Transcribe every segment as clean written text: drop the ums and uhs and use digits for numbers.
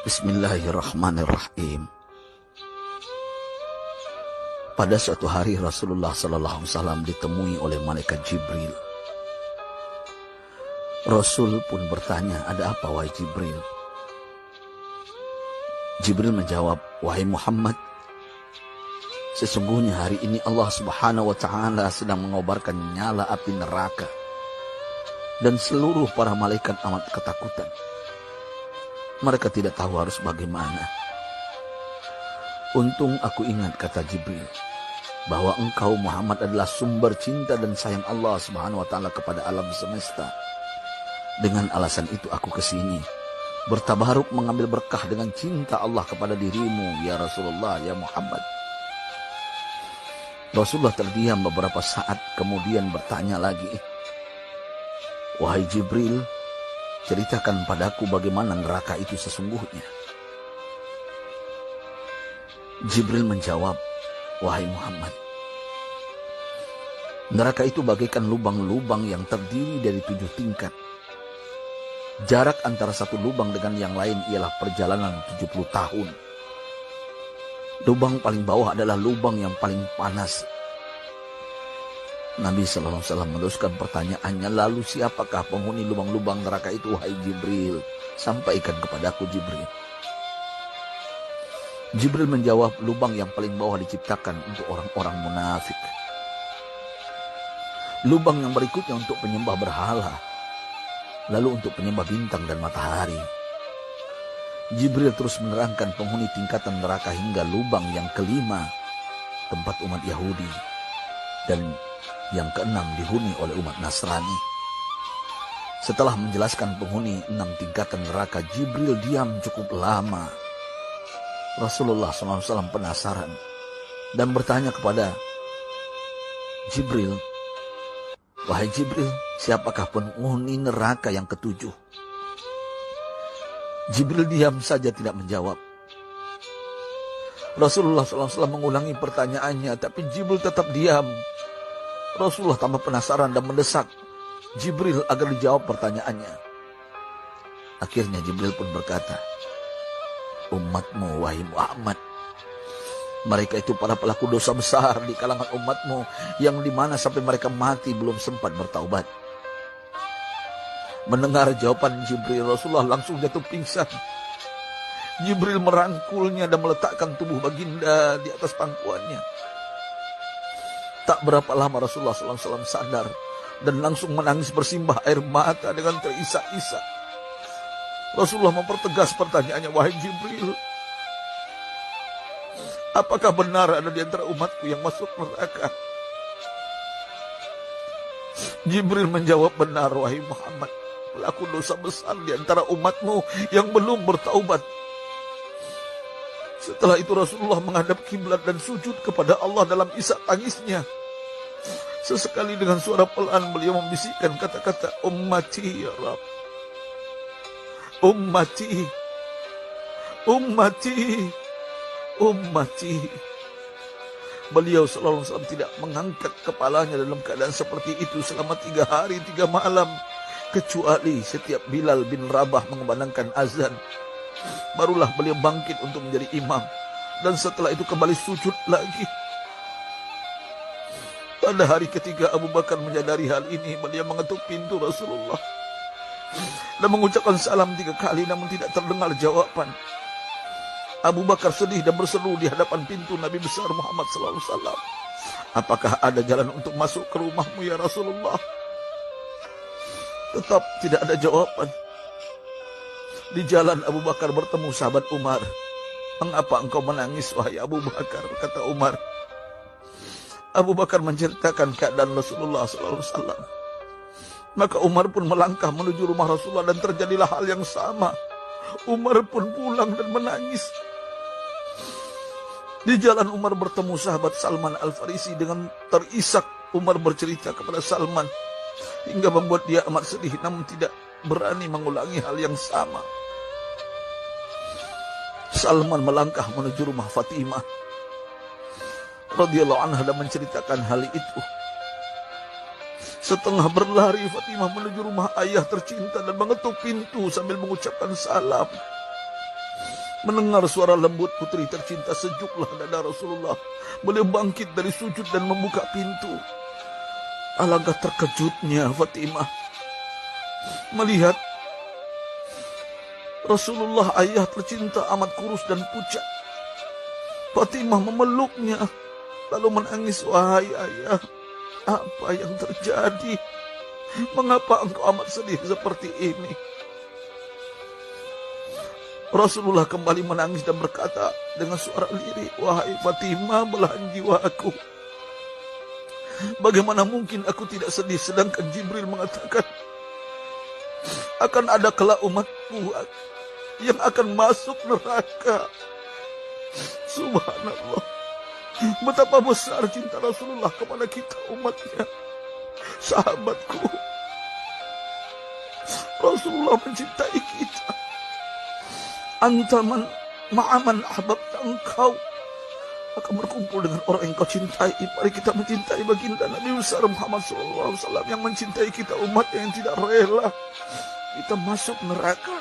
Bismillahirrahmanirrahim. Pada suatu hari Rasulullah SAW ditemui oleh malaikat Jibril. Rasul pun bertanya, "Ada apa wahai Jibril?" Jibril menjawab, "Wahai Muhammad, sesungguhnya hari ini Allah Subhanahu wa Ta'ala sedang mengobarkan nyala api neraka, dan seluruh para malaikat amat ketakutan. Mereka tidak tahu harus bagaimana. Untung aku ingat," kata Jibril, "bahwa engkau Muhammad adalah sumber cinta dan sayang Allah Subhanahu wa Ta'ala kepada alam semesta. Dengan alasan itu aku kesini, bertabaruk mengambil berkah dengan cinta Allah kepada dirimu, ya Rasulullah, ya Muhammad." Rasulullah terdiam beberapa saat, kemudian bertanya lagi, "Wahai Jibril, ceritakan padaku bagaimana neraka itu sesungguhnya." Jibril menjawab, "Wahai Muhammad, neraka itu bagaikan lubang-lubang yang terdiri dari 7 tingkat. Jarak antara satu lubang dengan yang lain ialah perjalanan 70 tahun. Lubang paling bawah adalah lubang yang paling panas." Nabi SAW meneruskan pertanyaannya, "Lalu siapakah penghuni lubang-lubang neraka itu, wahai Jibril? Sampaikan kepadaku, Jibril." Jibril menjawab, "Lubang yang paling bawah diciptakan untuk orang-orang munafik. Lubang yang berikutnya untuk penyembah berhala. Lalu untuk penyembah bintang dan matahari." Jibril terus menerangkan penghuni tingkatan neraka hingga lubang yang kelima, tempat umat Yahudi, dan yang keenam dihuni oleh umat Nasrani. Setelah menjelaskan penghuni 6 tingkatan neraka, Jibril diam cukup lama. Rasulullah SAW penasaran dan bertanya kepada Jibril, "Wahai Jibril, siapakah penghuni neraka yang ke-7?" Jibril diam saja tidak menjawab. Rasulullah SAW mengulangi pertanyaannya, tapi Jibril tetap diam. Rasulullah tambah penasaran dan mendesak Jibril agar dijawab pertanyaannya. Akhirnya Jibril pun berkata, "Umatmu, wahai Muhammad, mereka itu para pelaku dosa besar di kalangan umatmu, yang dimana sampai mereka mati belum sempat bertaubat." Mendengar jawaban Jibril, Rasulullah langsung jatuh pingsan. Jibril merangkulnya dan meletakkan tubuh baginda di atas pangkuannya. Tak berapa lama Rasulullah SAW sadar dan langsung menangis bersimbah air mata dengan terisak-isak. Rasulullah mempertegas pertanyaannya, "Wahai Jibril, apakah benar ada di antara umatku yang masuk neraka?" Jibril menjawab, "Benar, wahai Muhammad, pelaku dosa besar di antara umatmu yang belum bertaubat." Setelah itu Rasulullah menghadap kiblat dan sujud kepada Allah dalam isak tangisnya. Sesekali dengan suara pelan beliau membisikkan kata-kata, "Ummati ya Rabb, ummati, ummati, ummati." Beliau SAW tidak mengangkat kepalanya dalam keadaan seperti itu selama 3 hari 3 malam. Kecuali setiap Bilal bin Rabah mengumandangkan azan, barulah beliau bangkit untuk menjadi imam. Dan setelah itu kembali sujud lagi. Pada hari ketiga Abu Bakar menyadari hal ini, beliau mengetuk pintu Rasulullah dan mengucapkan salam 3 kali, namun tidak terdengar jawaban. Abu Bakar sedih dan berseru di hadapan pintu Nabi besar Muhammad SAW, "Apakah ada jalan untuk masuk ke rumahmu ya Rasulullah?" Tetap tidak ada jawaban. Di jalan Abu Bakar bertemu sahabat Umar. "Mengapa engkau menangis, wahai Abu Bakar?" kata Umar. Abu Bakar menceritakan keadaan Rasulullah SAW. Maka Umar pun melangkah menuju rumah Rasulullah dan terjadilah hal yang sama. Umar pun pulang dan menangis. Di jalan Umar bertemu sahabat Salman Al-Farisi. Dengan terisak Umar bercerita kepada Salman hingga membuat dia amat sedih, namun tidak berani mengulangi hal yang sama. Salman melangkah menuju rumah Fatimah radhiyallahu anha dan menceritakan hal itu. Setengah berlari Fatimah menuju rumah ayah tercinta dan mengetuk pintu sambil mengucapkan salam. Mendengar suara lembut putri tercinta, sejuklah dada Rasulullah. Beliau bangkit dari sujud dan membuka pintu. Alangkah terkejutnya Fatimah melihat Rasulullah, ayah tercinta, amat kurus dan pucat. Fatimah memeluknya lalu menangis. Wahai ayah, apa yang terjadi? Mengapa engkau amat sedih seperti ini? Rasulullah kembali menangis dan berkata dengan suara lirih, wahai Fatimah, belahan jiwaku, bagaimana mungkin aku tidak sedih sedangkan Jibril mengatakan akan ada kelak umatku yang akan masuk neraka. Subhanallah, betapa besar cinta Rasulullah kepada kita umatnya. Sahabatku, Rasulullah mencintai kita. Antaman ma'aman ahbabta, engkau akan berkumpul dengan orang yang kau cintai. Mari kita mencintai baginda Nabi besar Muhammad SAW yang mencintai kita, umat yang tidak rela kita masuk neraka.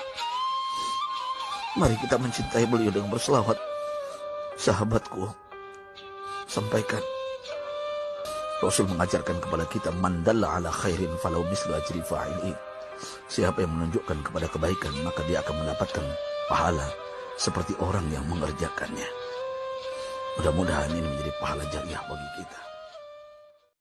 Mari kita mencintai beliau dengan berselawat. Sahabatku, sampaikan, Rasul mengajarkan kepada kita, man dalla ala khairin falau mislu ajri fa'ili. Siapa yang menunjukkan kepada kebaikan, maka dia akan mendapatkan pahala seperti orang yang mengerjakannya. Mudah-mudahan ini menjadi pahala jariah bagi kita.